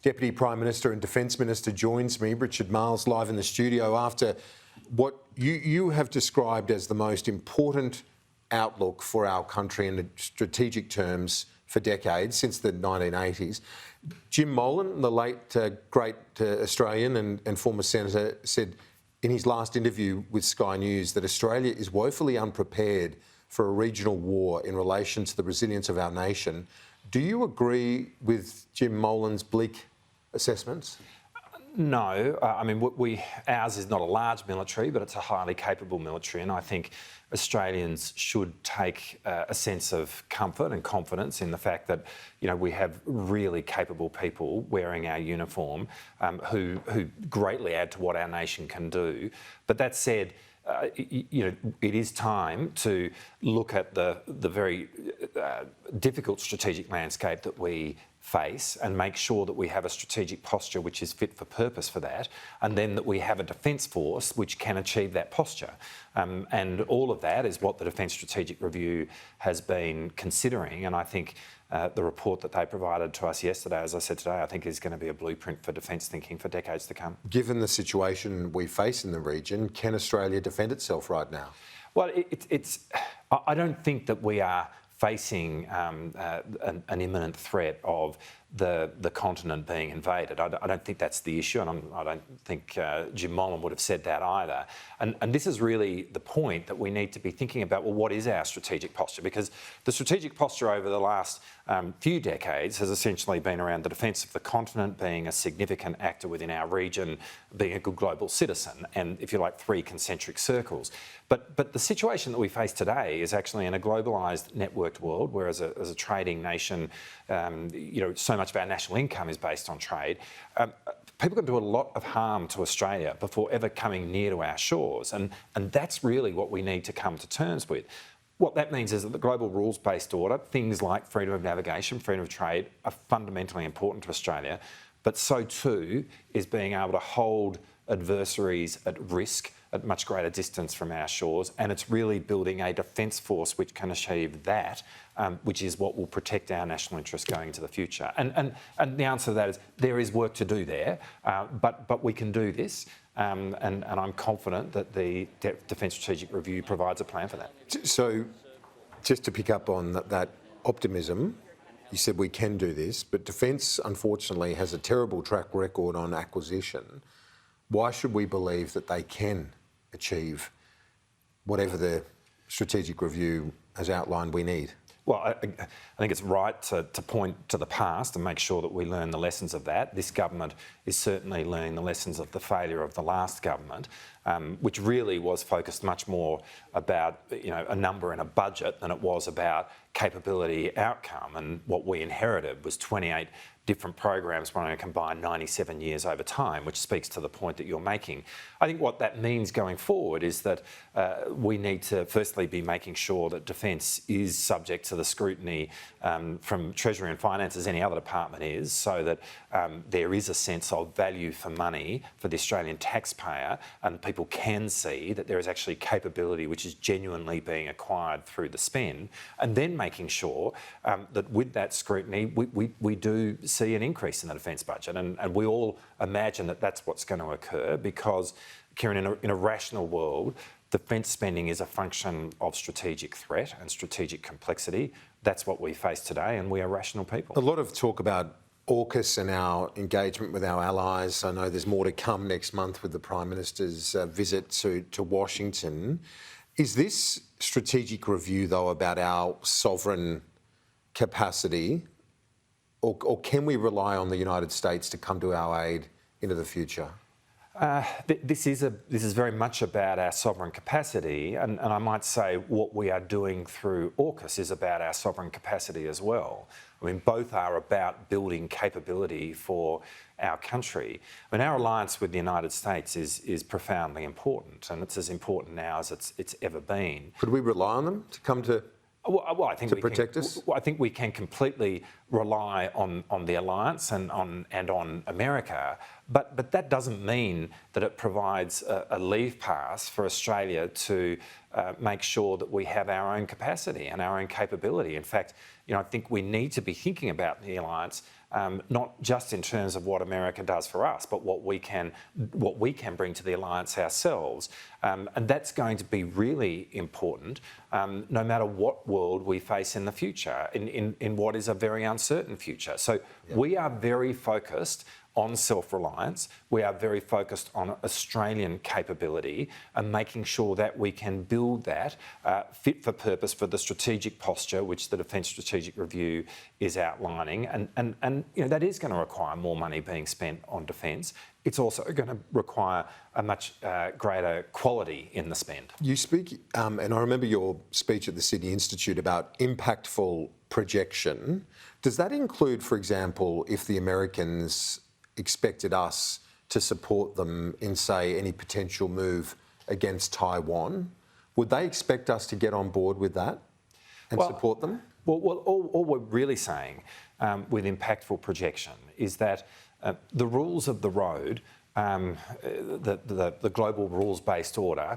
Deputy Prime Minister and Defence Minister joins me, Richard Marles, live in the studio after what you have described as the most important outlook for our country in strategic terms for decades, since the 1980s. Jim Molan, the late great Australian and former senator, said in his last interview with Sky News that Australia is woefully unprepared for a regional war in relation to the resilience of our nation. Do you agree with Jim Molan's bleak assessments? No, I mean, ours is not a large military, but it's a highly capable military, and I think Australians should take a sense of comfort and confidence in the fact that, you know, we have really capable people wearing our uniform who greatly add to what our nation can do. But that said, you know, it is time to look at the very difficult strategic landscape that we face and make sure that we have a strategic posture which is fit for purpose for that, and then that we have a defence force which can achieve that posture. And all of that is what the Defence Strategic Review has been considering, and I think the report that they provided to us yesterday, as I said today, I think is going to be a blueprint for defence thinking for decades to come. Given the situation we face in the region, can Australia defend itself right now? Well, I don't think that we are facing an imminent threat of the continent being invaded. I don't think that's the issue, and I don't think Jim Molan would have said that either. And this is really the point that we need to be thinking about, well, what is our strategic posture? Because the strategic posture over the last few decades has essentially been around the defence of the continent, being a significant actor within our region, being a good global citizen, and, if you like, three concentric circles. But the situation that we face today is actually in a globalised, networked world, where as a trading nation, you know, so much of our national income is based on trade. People can do a lot of harm to Australia before ever coming near to our shores, and that's really what we need to come to terms with. What that means is that the global rules-based order, things like freedom of navigation, freedom of trade, are fundamentally important to Australia, but so too is being able to hold adversaries at risk at much greater distance from our shores, and it's really building a defence force which can achieve that, which is what will protect our national interests going into the future. And the answer to that is there is work to do there, but we can do this, and I'm confident that the Defence Strategic Review provides a plan for that. So, just to pick up on that optimism, you said we can do this, but Defence, unfortunately, has a terrible track record on acquisition. Why should we believe that they can achieve whatever the Strategic Review has outlined we need? Well, I think it's right to point to the past and make sure that we learn the lessons of that. This government is certainly learning the lessons of the failure of the last government, which really was focused much more about, you know, a number and a budget than it was about capability outcome. And what we inherited was 28 different programs when I combine 97 years over time, which speaks to the point that you're making. I think what that means going forward is that we need to firstly be making sure that defence is subject to the scrutiny from Treasury and Finance as any other department is, so that there is a sense of value for money for the Australian taxpayer, and people can see that there is actually capability which is genuinely being acquired through the spend, and then making sure that with that scrutiny we do see an increase in the defence budget, and we all imagine that that's what's going to occur because, Kieran, in a rational world, defence spending is a function of strategic threat and strategic complexity. That's what we face today, and we are rational people. A lot of talk about AUKUS and our engagement with our allies. I know there's more to come next month with the Prime Minister's visit to Washington. Is this strategic review, though, about our sovereign capacity, or can we rely on the United States to come to our aid into the future? This is very much about our sovereign capacity, and I might say what we are doing through AUKUS is about our sovereign capacity as well. I mean, both are about building capability for our country. I mean, our alliance with the United States is profoundly important, and it's as important now as it's ever been. Could we rely on them to come to? Well, I think to protect us? I think we can completely rely on the alliance and on America, but that doesn't mean that it provides a leave pass for Australia to make sure that we have our own capacity and our own capability. In fact, you know, I think we need to be thinking about the alliance not just in terms of what America does for us, but what we can bring to the alliance ourselves. And that's going to be really important no matter what world we face in the future, in what is a very uncertain future. So we are very focused on self-reliance. We are very focused on Australian capability and making sure that we can build that fit for purpose for the strategic posture which the Defence Strategic Review is outlining. And you know, that is going to require more money being spent on defence. It's also going to require a much greater quality in the spend. You speak, and I remember your speech at the Sydney Institute about impactful projection. Does that include, for example, if the Americans expected us to support them in, say, any potential move against Taiwan? Would they expect us to get on board with that and support them? Well, all we're really saying with impactful projection is that the rules of the road, the global rules-based order,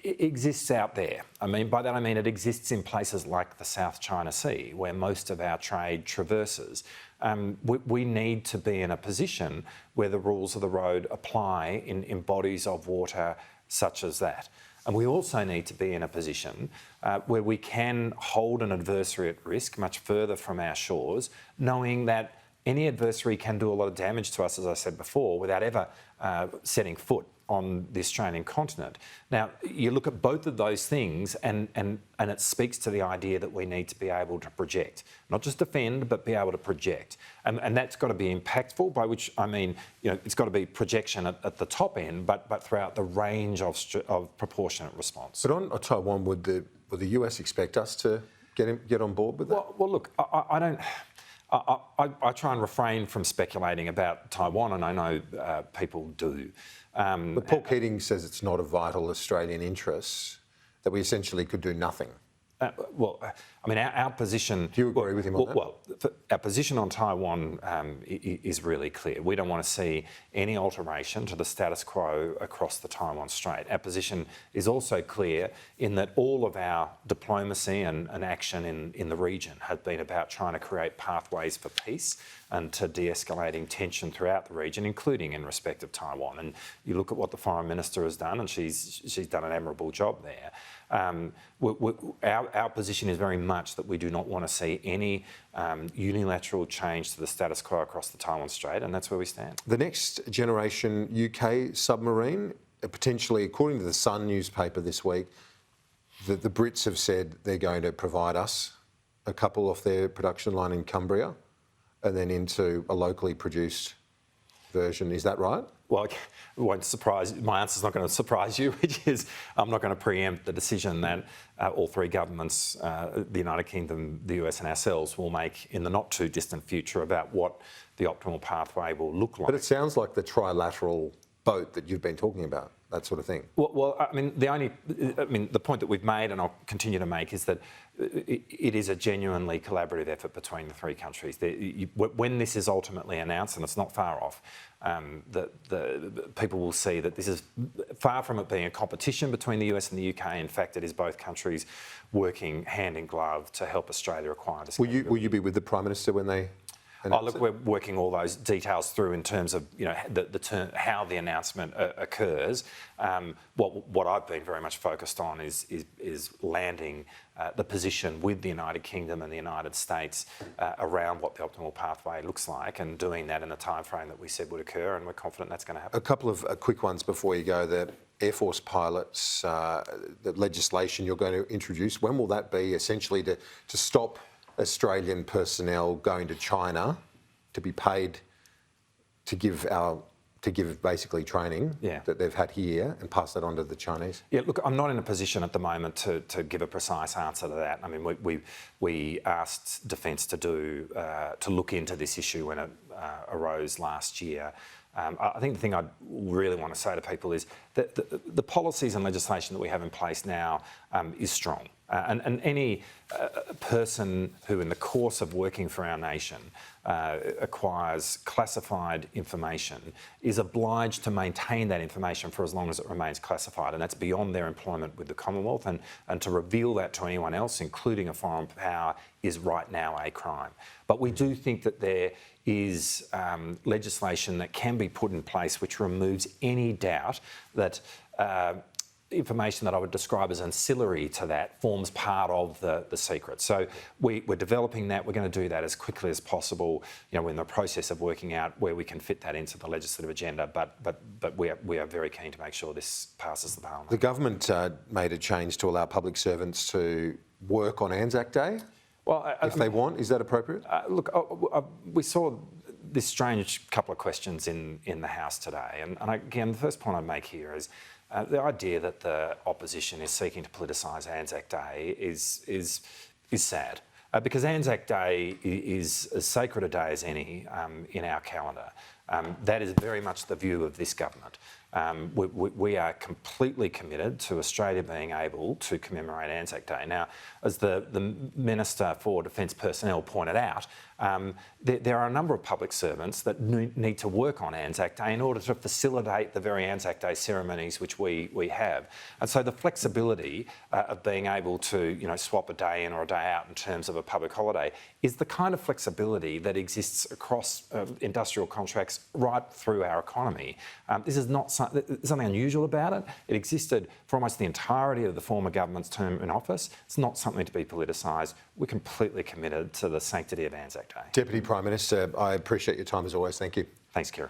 it exists out there. I mean, by that I mean it exists in places like the South China Sea, where most of our trade traverses. We need to be in a position where the rules of the road apply in bodies of water such as that. And we also need to be in a position where we can hold an adversary at risk much further from our shores, knowing that any adversary can do a lot of damage to us, as I said before, without ever setting foot on the Australian continent. Now, you look at both of those things and it speaks to the idea that we need to be able to project, not just defend, but be able to project. And that's got to be impactful, by which I mean, you know, it's got to be projection at the top end, but throughout the range of proportionate response. But on Taiwan, would the US expect us to get on board with that? Well, look, I don't... I try and refrain from speculating about Taiwan, and I know people do. But Paul Keating says it's not a vital Australian interest, that we essentially could do nothing. Well, I mean, our position... Do you agree with him on that? Well, our position on Taiwan is really clear. We don't want to see any alteration to the status quo across the Taiwan Strait. Our position is also clear in that all of our diplomacy and action in the region has been about trying to create pathways for peace and to de-escalating tension throughout the region, including in respect of Taiwan. And you look at what the Foreign Minister has done, and she's done an admirable job there. Our position is very much that we do not want to see any unilateral change to the status quo across the Taiwan Strait, and that's where we stand. The next generation UK submarine, potentially, according to the Sun newspaper this week, the Brits have said they're going to provide us a couple off their production line in Cumbria and then into a locally produced version. Is that right? Well, it won't surprise. My answer's not going to surprise you, which is I'm not going to preempt the decision that all three governments, the United Kingdom, the US and ourselves, will make in the not too distant future about what the optimal pathway will look like. But it sounds like the trilateral boat that you've been talking about, that sort of thing. Well, I mean, the point that we've made, and I'll continue to make, is that it is a genuinely collaborative effort between the three countries. When this is ultimately announced, and it's not far off, the people will see that this is far from it being a competition between the US and the UK. In fact, it is both countries working hand in glove to help Australia acquire this. Will you be with the Prime Minister when they? Look, we're working all those details through in terms of the term, how the announcement occurs. What I've been very much focused on is landing the position with the United Kingdom and the United States around what the optimal pathway looks like, and doing that in the time frame that we said would occur, and we're confident that's going to happen. A couple of quick ones before you go. The Air Force pilots, the legislation you're going to introduce, when will that be, essentially to stop Australian personnel going to China to be paid to give basically training that they've had here and pass that on to the Chinese? Yeah, look, I'm not in a position at the moment to give a precise answer to that. I mean, we asked Defence to look into this issue when it arose last year. I think the thing I really want to say to people is that the policies and legislation that we have in place now is strong. And any person who in the course of working for our nation acquires classified information is obliged to maintain that information for as long as it remains classified, and that's beyond their employment with the Commonwealth, and to reveal that to anyone else, including a foreign power, is right now a crime. But we do think that there is legislation that can be put in place which removes any doubt that information that I would describe as ancillary to that forms part of the secret. So we're developing that. We're going to do that as quickly as possible. You know, we're in the process of working out where we can fit that into the legislative agenda, but we are very keen to make sure this passes the Parliament. The government made a change to allow public servants to work on Anzac Day. Well, if they want, is that appropriate? Look, we saw this strange couple of questions in the House today, and again, the first point I'd make here is the idea that the opposition is seeking to politicise Anzac Day is sad, because Anzac Day is as sacred a day as any in our calendar. That is very much the view of this government. We are completely committed to Australia being able to commemorate Anzac Day. Now, as the Minister for Defence Personnel pointed out, there are a number of public servants that need to work on Anzac Day in order to facilitate the very Anzac Day ceremonies which we have. And so the flexibility of being able to, you know, swap a day in or a day out in terms of a public holiday is the kind of flexibility that exists across industrial contracts right through our economy. This is not something unusual about it. It existed for almost the entirety of the former government's term in office. It's not something to be politicised. We're completely committed to the sanctity of Anzac Day. Deputy Prime Minister, I appreciate your time as always. Thank you. Thanks, Kieran.